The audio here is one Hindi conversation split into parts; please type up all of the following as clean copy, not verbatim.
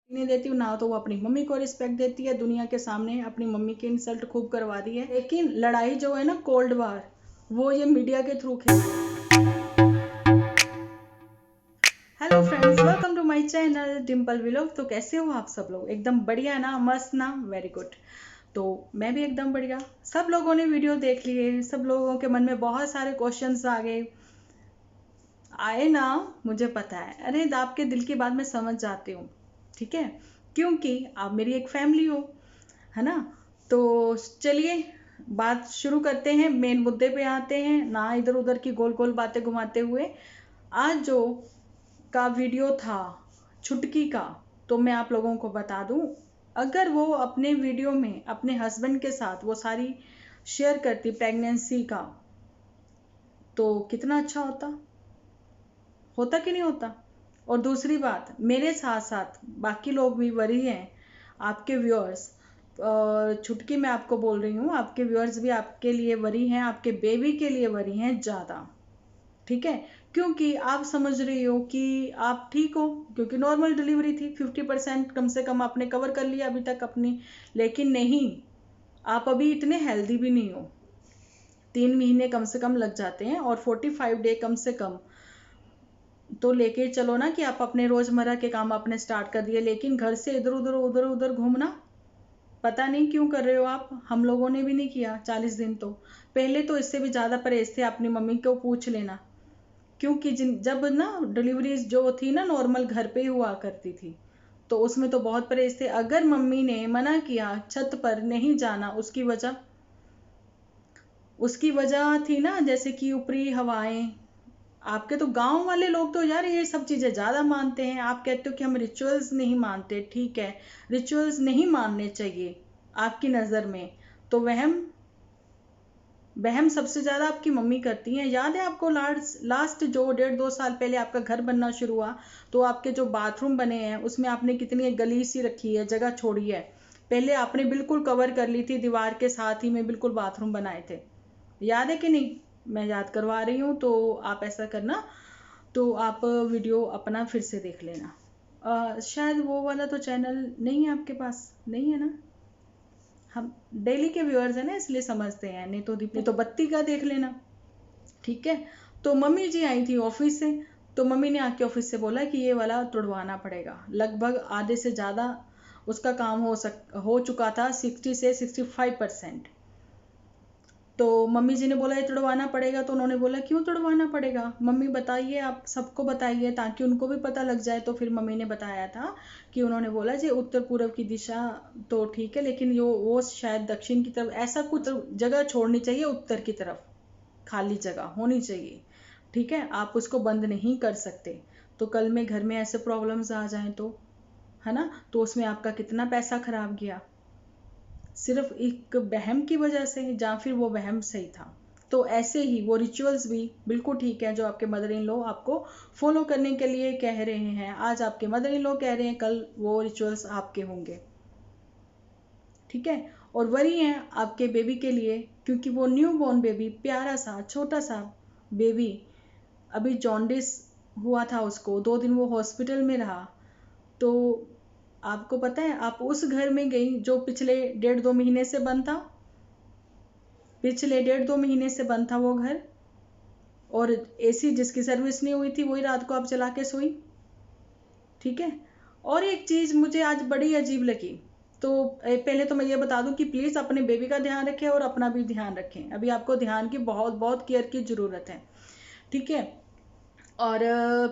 नहीं देती हूँ ना, तो वो अपनी मम्मी को रिस्पेक्ट देती है। दुनिया के सामने अपनी मम्मी की इंसल्ट खूब करवा दी है। लेकिन लड़ाई जो है ना, कोल्ड वार, वो ये मीडिया के थ्रू खेल। Hello friends, welcome to my channel Dimple vlog. तो कैसे हो आप सब लोग? एकदम बढ़िया ना, मस्त ना, वेरी गुड। तो मैं भी एकदम बढ़िया। सब लोगों ने वीडियो देख लिए, सब लोगों के मन में बहुत सारे क्वेश्चंस आ गए आए ना, मुझे पता है। अरे आपके दिल की बात मैं समझ जाती हूँ, ठीक है, क्योंकि आप मेरी एक फैमिली हो, है ना। तो चलिए बात शुरू करते हैं, मेन मुद्दे पे आते हैं ना, इधर उधर की गोल गोल बातें घुमाते हुए। आज जो का वीडियो था छुटकी का, तो मैं आप लोगों को बता दूं, अगर वो अपने वीडियो में अपने हस्बैंड के साथ वो सारी शेयर करती प्रेगनेंसी का, तो कितना अच्छा होता कि नहीं होता। और दूसरी बात, मेरे साथ साथ बाकी लोग भी वरी हैं, आपके व्यूअर्स, छुटकी मैं आपको बोल रही हूँ, आपके व्यूअर्स भी आपके लिए वरी हैं, आपके बेबी के लिए वरी हैं ज़्यादा, ठीक है। क्योंकि आप समझ रही हो कि आप ठीक हो, क्योंकि नॉर्मल डिलीवरी थी, 50% कम से कम आपने कवर कर लिया अभी तक अपनी। लेकिन नहीं, आप अभी इतने हेल्दी भी नहीं हो। 3 महीने कम से कम लग जाते हैं, और 45 डे कम से कम तो लेके चलो ना, कि आप अपने रोजमर्रा के काम आपने स्टार्ट कर दिए। लेकिन घर से इधर उधर घूमना पता नहीं क्यों कर रहे हो आप। हम लोगों ने भी नहीं किया 40 दिन। तो पहले तो इससे भी ज़्यादा परहेज थे, अपनी मम्मी को पूछ लेना। क्योंकि जब ना डिलीवरी जो थी ना, नॉर्मल घर पे ही हुआ करती थी, तो उसमें तो बहुत परहेज थे। अगर मम्मी ने मना किया छत पर नहीं जाना, उसकी वजह थी ना, जैसे कि ऊपरी हवाएं। आपके तो गांव वाले लोग तो यार ये सब चीज़ें ज़्यादा मानते हैं। आप कहते हो कि हम रिचुअल्स नहीं मानते, ठीक है, रिचुअल्स नहीं मानने चाहिए आपकी नज़र में। तो वहम वहम सबसे ज़्यादा आपकी मम्मी करती हैं। याद है आपको लास्ट जो 1.5-2 साल पहले आपका घर बनना शुरू हुआ, तो आपके जो बाथरूम बने हैं उसमें आपने कितनी एक गली सी रखी है, जगह छोड़ी है। पहले आपने बिल्कुल कवर कर ली थी, दीवार के साथ ही में बिल्कुल बाथरूम बनाए थे। याद है कि नहीं? मैं याद करवा रही हूँ, तो आप ऐसा करना, तो आप वीडियो अपना फिर से देख लेना। शायद वो वाला तो चैनल नहीं है आपके पास, नहीं है ना? हम डेली के व्यूअर्स हैं ना, इसलिए समझते हैं। नहीं तो बत्ती का देख लेना, ठीक है। तो मम्मी जी आई थी ऑफिस से, तो मम्मी ने आके ऑफिस से बोला कि ये वाला तुड़वाना पड़ेगा। लगभग आधे से ज़्यादा उसका काम हो चुका था, 60 से 65%। तो मम्मी जी ने बोला ये तुड़वाना पड़ेगा। तो उन्होंने बोला क्यों तुड़वाना पड़ेगा मम्मी, बताइए, आप सबको बताइए ताकि उनको भी पता लग जाए। तो फिर मम्मी ने बताया था कि उन्होंने बोला जी उत्तर पूर्व की दिशा तो ठीक है, लेकिन वो शायद दक्षिण की तरफ, ऐसा कुछ जगह छोड़नी चाहिए, उत्तर की तरफ खाली जगह होनी चाहिए, ठीक है। आप उसको बंद नहीं कर सकते। तो कल में घर में ऐसे प्रॉब्लम्स आ जाएं तो, है ना, तो उसमें आपका कितना पैसा खराब गया, सिर्फ एक वहम की वजह से, या फिर वो वहम सही था। तो ऐसे ही वो रिचुअल्स भी बिल्कुल ठीक है, जो आपके मदर इन लॉ आपको फॉलो करने के लिए कह रहे हैं। आज आपके मदर इन लॉ कह रहे हैं, कल वो रिचुअल्स आपके होंगे, ठीक है। और वही हैं आपके बेबी के लिए, क्योंकि वो न्यू बॉर्न बेबी, प्यारा सा छोटा सा बेबी, अभी जॉन्डिस हुआ था उसको, 2 दिन वो हॉस्पिटल में रहा। तो आपको पता है, आप उस घर में गई जो पिछले 1.5-2 महीने से बंद था, पिछले 1.5-2 महीने से बंद था वो घर। और एसी जिसकी सर्विस नहीं हुई थी, वही रात को आप चला के सोई, ठीक है। और एक चीज मुझे आज बड़ी अजीब लगी। तो पहले तो मैं ये बता दूं कि प्लीज अपने बेबी का ध्यान रखें और अपना भी ध्यान रखें। अभी आपको ध्यान की बहुत बहुत केयर की जरूरत है, ठीक है। और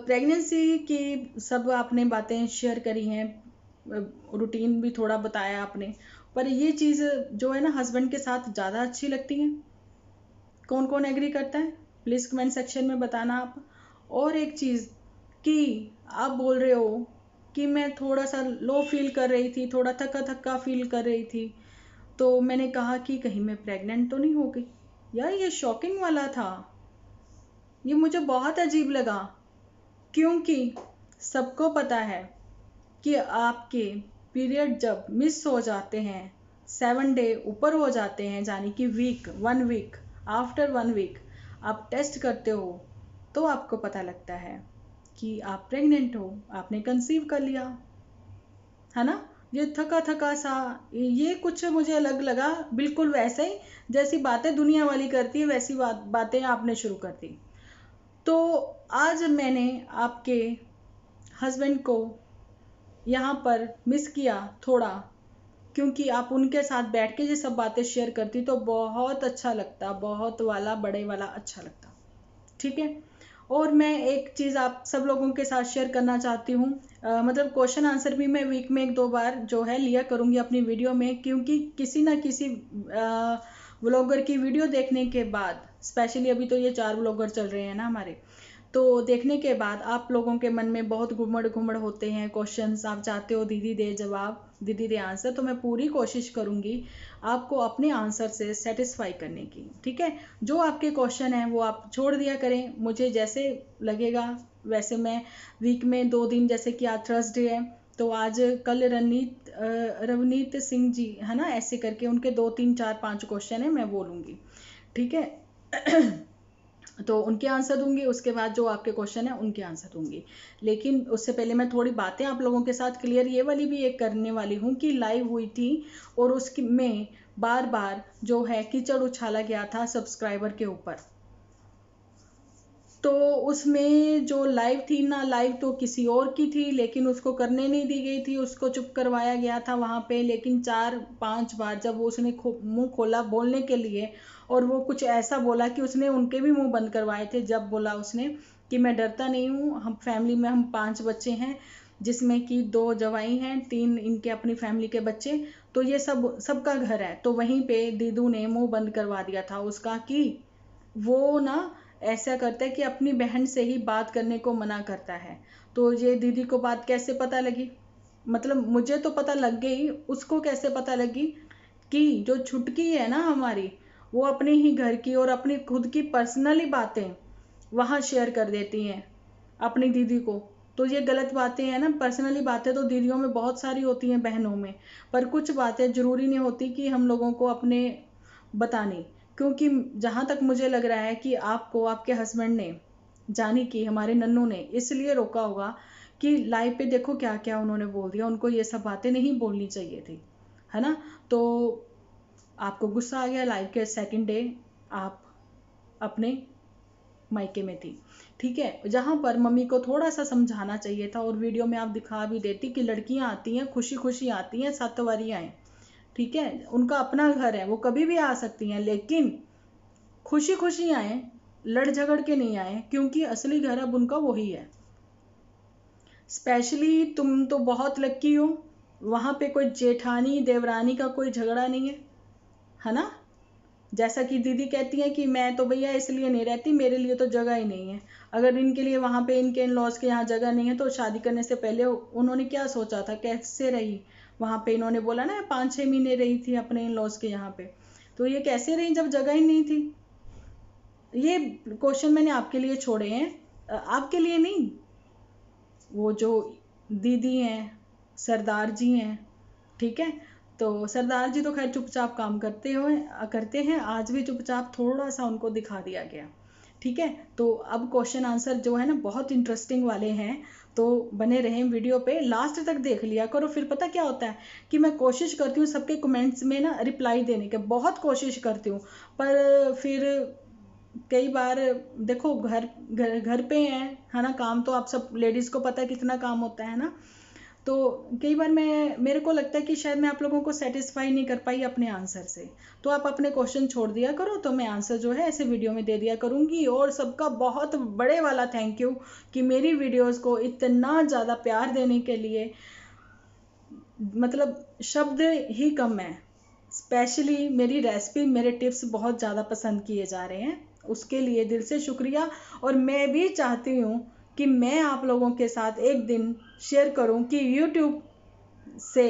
प्रेगनेंसी की सब आपने बातें शेयर करी हैं, रूटीन भी थोड़ा बताया आपने। पर ये चीज़ जो है ना, हस्बैंड के साथ ज़्यादा अच्छी लगती है। कौन कौन एग्री करता है? प्लीज़ कमेंट सेक्शन में बताना आप। और एक चीज़ कि आप बोल रहे हो कि मैं थोड़ा सा लो फील कर रही थी, थोड़ा थका थका फील कर रही थी, तो मैंने कहा कि कहीं मैं प्रेग्नेंट तो नहीं हो गई। यार ये शॉकिंग वाला था, ये मुझे बहुत अजीब लगा। क्योंकि सबको पता है कि आपके पीरियड जब मिस हो जाते हैं, 7 डे ऊपर हो जाते हैं, यानी कि 1 वीक, आफ्टर 1 वीक आप टेस्ट करते हो, तो आपको पता लगता है कि आप प्रेग्नेंट हो, आपने कंसीव कर लिया, है ना। ये थका थका सा, ये कुछ मुझे अलग लगा, बिल्कुल वैसे ही जैसी बातें दुनिया वाली करती है वैसी बातें आपने शुरू कर दी। तो आज मैंने आपके हस्बैंड को यहाँ पर मिस किया थोड़ा, क्योंकि आप उनके साथ बैठ के ये सब बातें शेयर करती तो बहुत अच्छा लगता, बहुत वाला बड़े वाला अच्छा लगता। ठीक है। और मैं एक चीज़ आप सब लोगों के साथ शेयर करना चाहती हूँ, मतलब क्वेश्चन आंसर भी मैं वीक में 1-2 बार जो है लिया करूँगी अपनी वीडियो में, क्योंकि किसी ना किसी व्लॉगर की वीडियो देखने के बाद, स्पेशली अभी तो ये 4 व्लॉगर चल रहे हैं ना हमारे, तो देखने के बाद आप लोगों के मन में बहुत घुमड़ घुमड़ होते हैं, क्वेश्चंस आप चाहते हो दीदी दे जवाब, दीदी दे आंसर। तो मैं पूरी कोशिश करूंगी आपको अपने आंसर से सेटिस्फाई करने की। ठीक है। जो आपके क्वेश्चन हैं वो आप छोड़ दिया करें, मुझे जैसे लगेगा वैसे मैं वीक में 2 दिन, जैसे कि आज थर्सडे है तो आज कल रवनीत सिंह जी है ना, ऐसे करके उनके 2, 3, 4, 5 क्वेश्चन है मैं बोलूँगी। ठीक है। तो उनके आंसर दूंगी, उसके बाद जो आपके क्वेश्चन है उनके आंसर दूंगी। लेकिन उससे पहले मैं थोड़ी बातें आप लोगों के साथ क्लियर ये वाली भी एक करने वाली हूँ कि लाइव हुई थी और उसकी में बार बार जो है कीचड़ उछाला गया था सब्सक्राइबर के ऊपर। तो उसमें जो लाइव थी ना, लाइव तो किसी और की थी लेकिन उसको करने नहीं दी गई थी, उसको चुप करवाया गया था वहाँ पे। लेकिन 4-5 बार जब उसने मुंह खोला बोलने के लिए, और वो कुछ ऐसा बोला कि उसने उनके भी मुंह बंद करवाए थे। जब बोला उसने कि मैं डरता नहीं हूँ, हम फैमिली में हम 5 बच्चे हैं, जिसमें कि 2 जवाई हैं, 3 इनके अपनी फैमिली के बच्चे, तो ये सबका घर है। तो वहीं पे दीदू ने मुंह बंद करवा दिया था उसका कि वो ना ऐसा करता है कि अपनी बहन से ही बात करने को मना करता है। तो ये दीदी को बात कैसे पता लगी, मतलब मुझे तो पता लग गई, उसको कैसे पता लगी कि जो छुटकी है ना हमारी, वो अपने ही घर की और अपनी खुद की पर्सनली बातें वहाँ शेयर कर देती हैं अपनी दीदी को। तो ये गलत बातें हैं ना, पर्सनली बातें तो दीदियों में बहुत सारी होती हैं, बहनों में, पर कुछ बातें जरूरी नहीं होती कि हम लोगों को अपने बतानी। क्योंकि जहां तक मुझे लग रहा है कि आपको आपके हस्बैंड ने, जानी कि हमारे नन्नू ने इसलिए रोका होगा कि लाइव पे देखो क्या क्या उन्होंने बोल दिया, उनको ये सब बातें नहीं बोलनी चाहिए थी, है ना। तो आपको गुस्सा आ गया, लाइव के सेकंड डे आप अपने मायके में थी। ठीक है। जहां पर मम्मी को थोड़ा सा समझाना चाहिए था और वीडियो में आप दिखा भी देती कि लड़कियां आती हैं खुशी खुशी आती हैं, 7 बारी आए। ठीक है। उनका अपना घर है, वो कभी भी आ सकती हैं, लेकिन खुशी खुशी आए, लड़ झगड़ के नहीं आए, क्योंकि असली घर अब उनका वही है। स्पेशली तुम तो बहुत लक्की हो, वहां पे कोई जेठानी देवरानी का कोई झगड़ा नहीं है ना। जैसा कि दीदी कहती है कि मैं तो भैया इसलिए नहीं रहती, मेरे लिए तो जगह ही नहीं है। अगर इनके लिए वहां पे इनके इन लॉज के यहाँ जगह नहीं है तो शादी करने से पहले उन्होंने क्या सोचा था, कैसे रही वहां पे। इन्होंने बोला ना 5-6 महीने रही थी अपने इन लॉज के यहाँ पे, तो ये कैसे रही जब जगह ही नहीं थी। ये क्वेश्चन मैंने आपके लिए छोड़े हैं, आपके लिए नहीं। वो जो दीदी हैं, सरदार जी हैं, ठीक है। तो सरदार जी तो खैर चुपचाप काम करते हैं, आज भी चुपचाप थोड़ा सा उनको दिखा दिया गया। ठीक है। तो अब क्वेश्चन आंसर जो है ना बहुत इंटरेस्टिंग वाले हैं, तो बने रहें वीडियो पे, लास्ट तक देख लिया करो। फिर पता क्या होता है कि मैं कोशिश करती हूँ सबके कमेंट्स में ना रिप्लाई देने के, बहुत कोशिश करती हूँ, पर फिर कई बार देखो घर घर घर पे है ना, काम तो आप सब लेडीज को पता है कितना काम होता है ना। तो कई बार मेरे को लगता है कि शायद मैं आप लोगों को सेटिस्फाई नहीं कर पाई अपने आंसर से, तो आप अपने क्वेश्चन छोड़ दिया करो, तो मैं आंसर जो है ऐसे वीडियो में दे दिया करूंगी। और सबका बहुत बड़े वाला थैंक यू कि मेरी वीडियोस को इतना ज़्यादा प्यार देने के लिए, मतलब शब्द ही कम है। स्पेशली मेरी रेसिपी, मेरे टिप्स बहुत ज़्यादा पसंद किए जा रहे हैं, उसके लिए दिल से शुक्रिया। और मैं भी चाहती हूँ कि मैं आप लोगों के साथ एक दिन शेयर करूँ कि YouTube से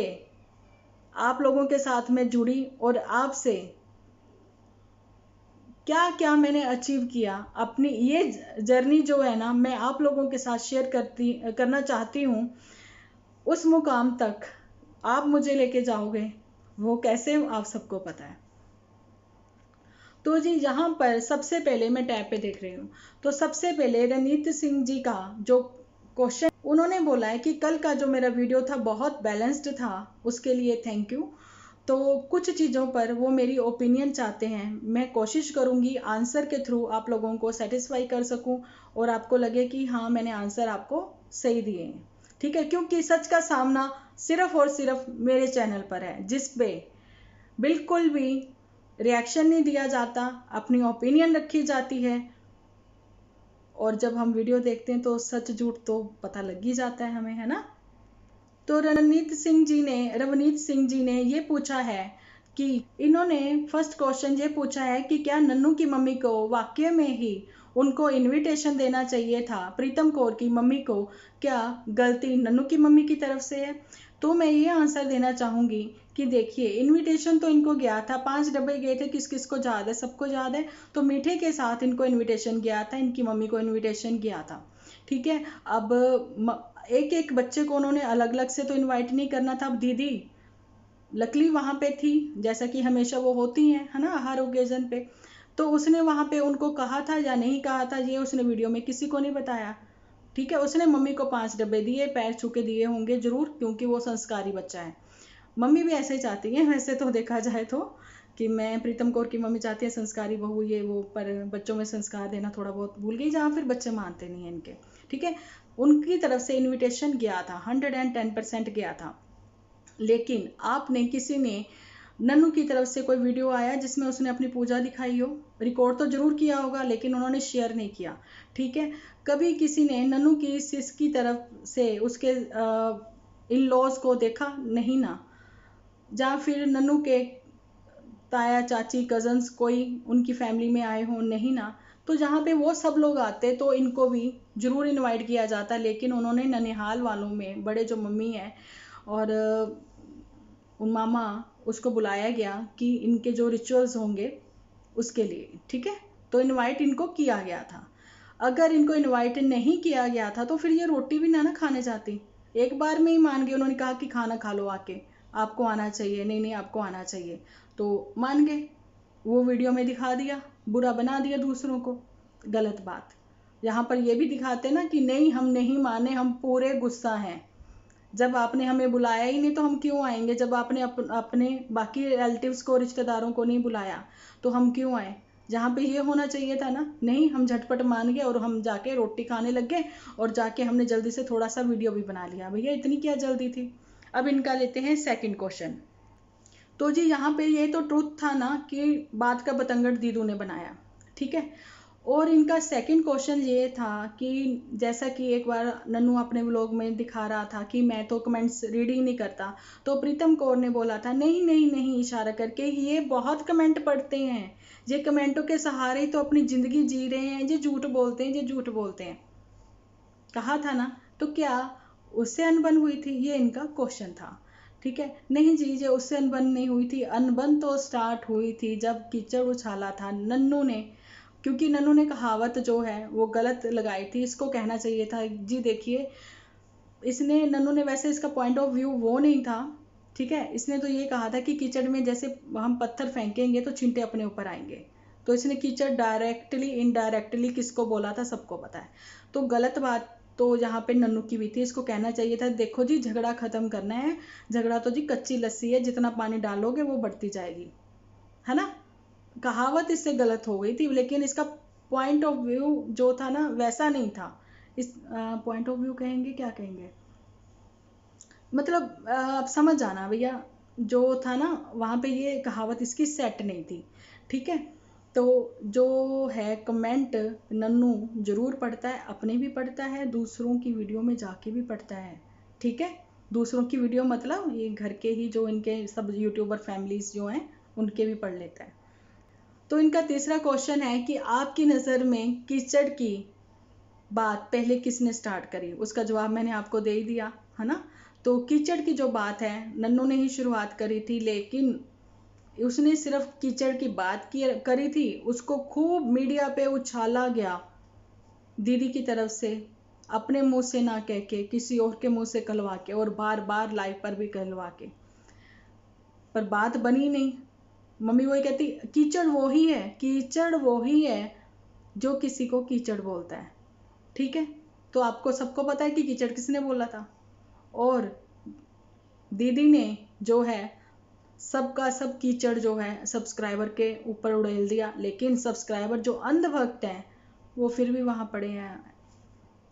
आप लोगों के साथ में जुड़ी और आपसे क्या क्या मैंने अचीव किया, अपनी ये जर्नी जो है ना मैं आप लोगों के साथ शेयर करना चाहती हूँ। उस मुकाम तक आप मुझे लेके जाओगे, वो कैसे आप सबको पता है। तो जी यहाँ पर सबसे पहले मैं टैब पे देख रही हूँ, तो सबसे पहले रवनीत सिंह जी का जो क्वेश्चन उन्होंने बोला है कि कल का जो मेरा वीडियो था बहुत बैलेंस्ड था, उसके लिए थैंक यू। तो कुछ चीज़ों पर वो मेरी ओपिनियन चाहते हैं, मैं कोशिश करूँगी आंसर के थ्रू आप लोगों को सेटिस्फाई कर सकूँ और आपको लगे कि हाँ मैंने आंसर आपको सही दिए हैं, ठीक है। क्योंकि सच का सामना सिर्फ और सिर्फ मेरे चैनल पर है, जिस पे बिल्कुल भी रिएक्शन नहीं दिया जाता, अपनी ओपिनियन रखी जाती है, और जब हम वीडियो देखते हैं तो सच झूठ तो पता लग ही जाता है हमें, है ना। तो रवनीत सिंह जी ने ये पूछा है कि इन्होंने फर्स्ट क्वेश्चन ये पूछा है कि क्या नन्नू की मम्मी को वाकई में ही उनको इनविटेशन देना चाहिए था, प्रीतम कौर की मम्मी को, क्या गलती नन्नू की मम्मी की तरफ से है। तो मैं ये आंसर देना चाहूँगी कि देखिए इनविटेशन तो इनको गया था, 5 डब्बे गए थे, किस किस को याद है, सबको याद है। तो मीठे के साथ इनको इनविटेशन गया था, इनकी मम्मी को इनविटेशन गया था, ठीक है। अब एक एक बच्चे को उन्होंने अलग अलग से तो इनवाइट नहीं करना था। अब दीदी लकली वहाँ पे थी, जैसा कि हमेशा वो होती हैं, है ना, हर ओकेजन पे। तो उसने वहाँ पे उनको कहा था या नहीं कहा था, ये उसने वीडियो में किसी को नहीं बताया, ठीक है। उसने मम्मी को 5 डब्बे दिए, पैर छू के दिए होंगे जरूर, क्योंकि वो संस्कारी बच्चा है। मम्मी भी ऐसे ही चाहती है वैसे तो देखा जाए तो, कि मैं प्रीतम कौर की मम्मी चाहती है संस्कारी बहू ये वो, पर बच्चों में संस्कार देना थोड़ा बहुत भूल गई, जहाँ फिर बच्चे मानते नहीं हैं इनके, ठीक है। उनकी तरफ से इनविटेशन गया था, 110% गया था। लेकिन आपने किसी ने नन्नू की तरफ से कोई वीडियो आया जिसमें उसने अपनी पूजा दिखाई हो, रिकॉर्ड तो जरूर किया होगा लेकिन उन्होंने शेयर नहीं किया, ठीक है। कभी किसी ने नन्नू की सिस की तरफ से उसके इन लॉज को देखा नहीं ना, या फिर नन्नू के ताया चाची कजन्स कोई उनकी फैमिली में आए हों, नहीं ना। तो जहाँ पे वो सब लोग आते तो इनको भी जरूर इनवाइट किया जाता, लेकिन उन्होंने ननिहाल वालों में बड़े जो मम्मी हैं और उन मामा, उसको बुलाया गया कि इनके जो रिचुअल्स होंगे उसके लिए, ठीक है। तो इनवाइट इनको किया गया था। अगर इनको इनवाइट नहीं किया गया था तो फिर ये रोटी भी ना खाने जाती, एक बार में ही मान गए। उन्होंने कहा कि खाना खा लो आके, आपको आना चाहिए, नहीं नहीं आपको आना चाहिए, तो मान गए। वो वीडियो में दिखा दिया, बुरा बना दिया दूसरों को, गलत बात। यहाँ पर ये भी दिखाते ना कि नहीं हम नहीं माने, हम पूरे गुस्सा हैं, जब आपने हमें बुलाया ही नहीं तो हम क्यों आएंगे, जब आपने अपने बाकी रिलेटिव्स को, रिश्तेदारों को नहीं बुलाया तो हम क्यों आए। जहाँ पे ये होना चाहिए था ना, नहीं हम झटपट मान गए और हम जाके रोटी खाने लग गए, और जाके हमने जल्दी से थोड़ा सा वीडियो भी बना लिया, भैया इतनी क्या जल्दी थी। अब इनका लेते हैं सेकंड क्वेश्चन। तो जी यहाँ पे ये तो ट्रूथ था ना कि बात का बतंगड़ दीदू ने बनाया, ठीक है। और इनका सेकंड क्वेश्चन ये था कि जैसा कि एक बार नन्नू अपने व्लॉग में दिखा रहा था कि मैं तो कमेंट्स रीडिंग नहीं करता, तो प्रीतम कौर ने बोला था नहीं नहीं नहीं, इशारा करके, ये बहुत कमेंट पढ़ते हैं, ये कमेंटों के सहारे ही तो अपनी ज़िंदगी जी रहे हैं, ये झूठ बोलते हैं, ये झूठ बोलते हैं, कहा था ना। तो क्या उससे अनबन हुई थी, ये इनका क्वेश्चन था, ठीक है। नहीं जी, ये उससे अनबन नहीं हुई थी, अनबन तो स्टार्ट हुई थी जब कीचड़ उछाला था नन्नू ने, क्योंकि नन्नू ने कहावत जो है वो गलत लगाई थी, इसको कहना चाहिए था जी देखिए, इसने नन्नू ने, वैसे इसका पॉइंट ऑफ व्यू वो नहीं था, ठीक है। इसने तो ये कहा था कि कीचड़ में जैसे हम पत्थर फेंकेंगे तो छींटे अपने ऊपर आएंगे, तो इसने कीचड़ डायरेक्टली इनडायरेक्टली किसको बोला था सबको पता है। तो गलत बात तो यहाँ पे नन्नू की भी थी, इसको कहना चाहिए था देखो जी झगड़ा खत्म करना है, झगड़ा तो जी कच्ची लस्सी है, जितना पानी डालोगे वो बढ़ती जाएगी, है ना। कहावत इससे गलत हो गई थी, लेकिन इसका पॉइंट ऑफ व्यू जो था ना वैसा नहीं था। इस पॉइंट ऑफ व्यू कहेंगे, क्या कहेंगे, मतलब आप समझ जाना भैया, जो था ना वहाँ पे ये कहावत इसकी सेट नहीं थी, ठीक है। तो जो है कमेंट नन्नू जरूर पढ़ता है, अपने भी पढ़ता है, दूसरों की वीडियो में जाके भी पढ़ता है, ठीक है। दूसरों की वीडियो मतलब ये घर के ही जो इनके सब यूट्यूबर फैमिलीज जो हैं उनके भी पढ़ लेता है। तो इनका तीसरा क्वेश्चन है कि आपकी नज़र में कीचड़ की बात पहले किसने स्टार्ट करी, उसका जवाब मैंने आपको दे ही दिया, है ना। तो कीचड़ की जो बात है नन्नू ने ही शुरुआत करी थी, लेकिन उसने सिर्फ कीचड़ की बात करी थी, उसको खूब मीडिया पे उछाला गया दीदी की तरफ से, अपने मुंह से ना कह के किसी और के मुंह से कहलवा के, और बार बार लाइव पर भी कहलवा के, पर बात बनी नहीं। मम्मी वही कहती कीचड़ वो ही है, कीचड़ वो ही है जो किसी को कीचड़ बोलता है, ठीक है। तो आपको सबको पता है कि कीचड़ किसने बोला था। और दीदी ने जो है सबका सब कीचड़ जो है सब्सक्राइबर के ऊपर उड़ेल दिया, लेकिन सब्सक्राइबर जो अंधभक्त हैं वो फिर भी वहाँ पड़े हैं,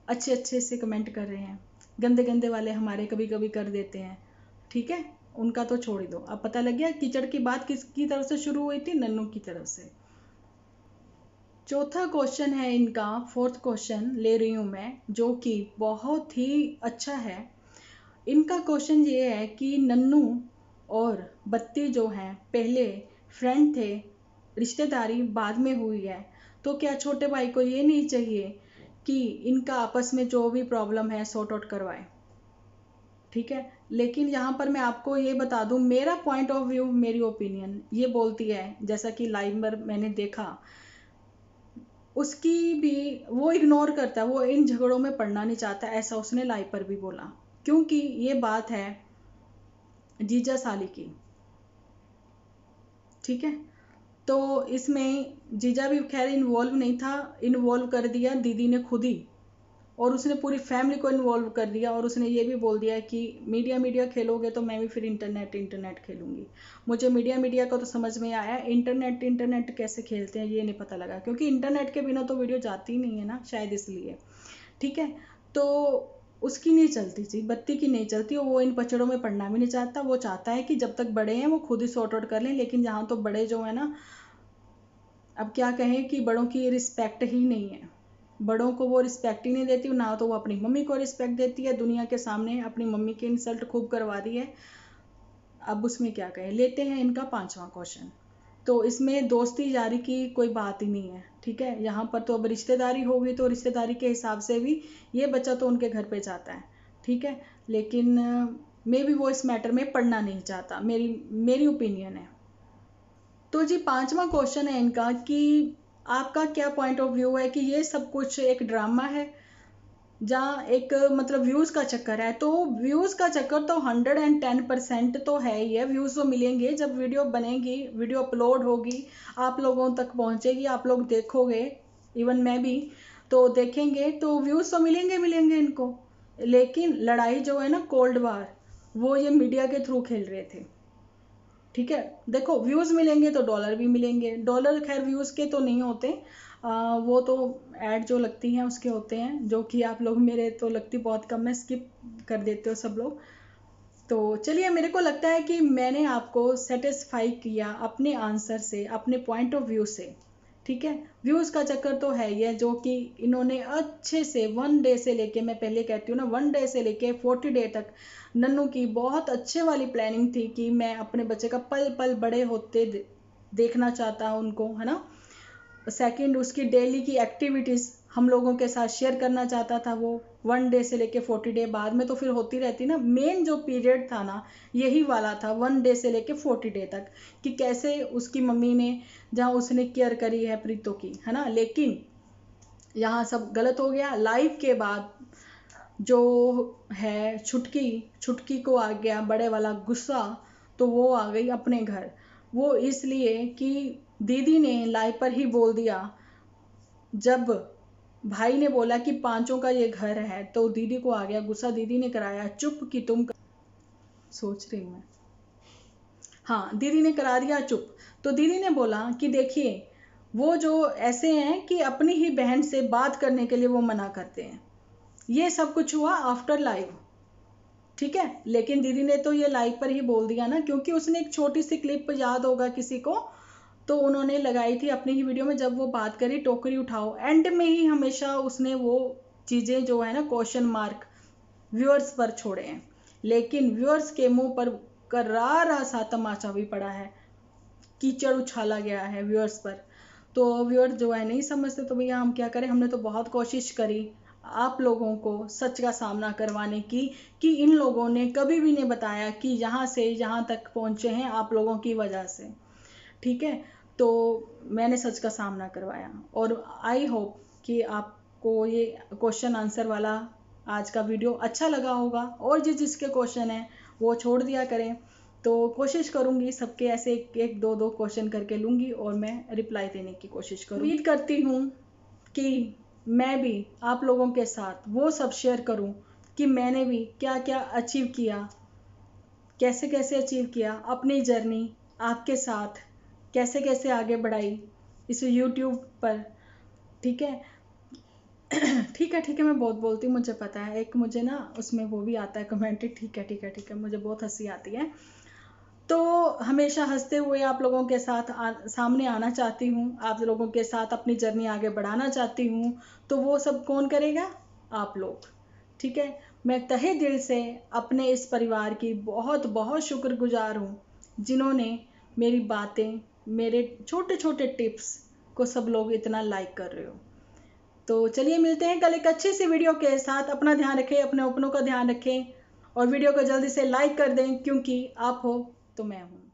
अच्छे अच्छे से कमेंट कर रहे हैं। गंदे गंदे वाले हमारे कभी कभी कर देते हैं, ठीक है, उनका तो छोड़ ही दो। अब पता लग गया कीचड़ की बात किसकी तरफ से शुरू हुई थी, नन्नू की तरफ से। चौथा क्वेश्चन है इनका, फोर्थ क्वेश्चन ले रही हूँ मैं, जो कि बहुत ही अच्छा है। इनका क्वेश्चन ये है कि नन्नू और बत्ती जो हैं पहले फ्रेंड थे, रिश्तेदारी बाद में हुई है, तो क्या छोटे भाई को ये नहीं चाहिए कि इनका आपस में जो भी प्रॉब्लम है सॉर्ट आउट करवाए, ठीक है। लेकिन यहाँ पर मैं आपको ये बता दूं, मेरा पॉइंट ऑफ व्यू, मेरी ओपिनियन ये बोलती है, जैसा कि लाइव में मैंने देखा, उसकी भी वो इग्नोर करता है, वो इन झगड़ों में पड़ना नहीं चाहता, ऐसा उसने लाइव पर भी बोला। क्योंकि ये बात है जीजा साली की, ठीक है। तो इसमें जीजा भी खैर इन्वॉल्व नहीं था, इन्वॉल्व कर दिया दीदी ने खुद ही, और उसने पूरी फैमिली को इन्वॉल्व कर दिया। और उसने ये भी बोल दिया कि मीडिया मीडिया खेलोगे तो मैं भी फिर इंटरनेट खेलूंगी। मुझे मीडिया को तो समझ में आया, इंटरनेट कैसे खेलते हैं ये नहीं पता लगा, क्योंकि इंटरनेट के बिना तो वीडियो जाती ही नहीं है ना, शायद इसलिए, ठीक है। तो उसकी नहीं चलती थी, बत्ती की नहीं चलती, और वो इन पचड़ों में पढ़ना भी नहीं चाहता। वो चाहता है कि जब तक बड़े हैं वो खुद ही सॉर्ट आउट कर लें, लेकिन यहाँ तो बड़े जो है ना, अब क्या कहें कि बड़ों की रिस्पेक्ट ही नहीं है, बड़ों को वो रिस्पेक्ट ही नहीं देती ना, तो वो अपनी मम्मी को रिस्पेक्ट देती है, दुनिया के सामने अपनी मम्मी की इंसल्ट खूब करवा दी है। अब उसमें क्या कहें। लेते हैं इनका पांचवा क्वेश्चन। तो इसमें दोस्ती यारी की कोई बात ही नहीं है, ठीक है। यहाँ पर तो अब रिश्तेदारी होगी, तो रिश्तेदारी के हिसाब से भी ये बच्चा तो उनके घर पे जाता है, ठीक है। लेकिन मे भी वो इस मैटर में पढ़ना नहीं चाहता, मेरी ओपिनियन है। तो जी पांचवा क्वेश्चन है इनका कि आपका क्या पॉइंट ऑफ व्यू है कि ये सब कुछ एक ड्रामा है, जहाँ एक मतलब व्यूज़ का चक्कर है। तो व्यूज़ का चक्कर तो 110% तो है ही है, व्यूज़ तो मिलेंगे जब वीडियो बनेगी, वीडियो अपलोड होगी, आप लोगों तक पहुँचेगी, आप लोग देखोगे, इवन मैं भी तो देखेंगे, तो व्यूज़ तो मिलेंगे इनको। लेकिन लड़ाई जो है ना, कोल्ड वार, वो ये मीडिया के थ्रू खेल रहे थे, ठीक है। देखो व्यूज़ मिलेंगे तो डॉलर भी मिलेंगे, डॉलर खैर व्यूज़ के तो नहीं होते, वो तो ऐड जो लगती हैं उसके होते हैं, जो कि आप लोग, मेरे तो लगती बहुत कम है, स्किप कर देते हो सब लोग। तो चलिए, मेरे को लगता है कि मैंने आपको सेटिस्फाई किया अपने आंसर से, अपने पॉइंट ऑफ व्यू से, ठीक है। व्यूज़ का चक्कर तो है ही है, जो कि इन्होंने अच्छे से 1 डे से लेके, मैं पहले कहती हूँ ना, 1 डे से लेके 40 डे तक नन्नू की बहुत अच्छे वाली प्लानिंग थी कि मैं अपने बच्चे का पल पल बड़े होते देखना चाहता हूँ उनको, है ना। सेकंड, उसकी डेली की एक्टिविटीज़ हम लोगों के साथ शेयर करना चाहता था वो, 1 डे से लेके 40 डे, बाद में तो फिर होती रहती ना, मेन जो पीरियड था ना यही वाला था, 1 डे से लेके 40 डे तक, कि कैसे उसकी मम्मी ने, जहाँ उसने केयर करी है प्रीतो की, है ना। लेकिन यहाँ सब गलत हो गया। लाइव के बाद जो है छुटकी को आ गया बड़े वाला गुस्सा, तो वो आ गई अपने घर। वो इसलिए कि दीदी ने लाइव पर ही बोल दिया, जब भाई ने बोला कि पांचों का ये घर है, तो दीदी को आ गया गुस्सा, दीदी ने कराया चुप कि सोच रही मैं, हाँ, दीदी ने करा दिया चुप। तो दीदी ने बोला कि देखिए, वो जो ऐसे हैं कि अपनी ही बहन से बात करने के लिए वो मना करते हैं। ये सब कुछ हुआ आफ्टर लाइव, ठीक है। लेकिन दीदी ने तो ये लाइव पर ही बोल दिया ना, क्योंकि उसने एक छोटी सी क्लिप, याद होगा किसी को, तो उन्होंने लगाई थी अपनी ही वीडियो में, जब वो बात करी टोकरी उठाओ, एंड में ही हमेशा उसने वो चीज़ें जो है ना, क्वेश्चन मार्क व्यूअर्स पर छोड़े हैं। लेकिन व्यूअर्स के मुंह पर करारा सा तमाचा भी पड़ा है, कीचड़ उछाला गया है व्यूअर्स पर। तो व्यूअर्स जो है नहीं समझते, तो भैया हम क्या करें। हमने तो बहुत कोशिश करी आप लोगों को सच का सामना करवाने की, कि इन लोगों ने कभी भी नहीं बताया कि यहाँ से यहाँ तक पहुँचे हैं आप लोगों की वजह से, ठीक है। तो मैंने सच का सामना करवाया, और आई होप कि आपको ये क्वेश्चन आंसर वाला आज का वीडियो अच्छा लगा होगा, और जिसके क्वेश्चन है वो छोड़ दिया करें। तो कोशिश करूंगी सबके ऐसे एक दो क्वेश्चन करके लूंगी, और मैं रिप्लाई देने की कोशिश करूंगी। उम्मीद करती हूँ कि मैं भी आप लोगों के साथ वो सब शेयर करूं कि मैंने भी क्या क्या अचीव किया, कैसे कैसे अचीव किया, अपनी जर्नी आपके साथ कैसे कैसे आगे बढ़ाई इस यूट्यूब पर। ठीक है। ठीक है, ठीक है, मैं बहुत बोलती हूँ, मुझे पता है। एक मुझे ना उसमें वो भी आता है कमेंट, ठीक है, ठीक है, ठीक है, मुझे बहुत हंसी आती है। तो हमेशा हंसते हुए आप लोगों के साथ सामने आना चाहती हूँ, आप लोगों के साथ अपनी जर्नी आगे बढ़ाना चाहती हूँ। तो वो सब कौन करेगा? आप लोग। ठीक है। मैं तहे दिल से अपने इस परिवार की बहुत बहुत शुक्रगुजार हूँ, जिन्होंने मेरी बातें, मेरे छोटे छोटे टिप्स को सब लोग इतना लाइक कर रहे हो। तो चलिए मिलते हैं कल एक अच्छी सी वीडियो के साथ। अपना ध्यान रखें, अपने अपनों का ध्यान रखें, और वीडियो को जल्दी से लाइक कर दें, क्योंकि आप हो तो मैं हूँ।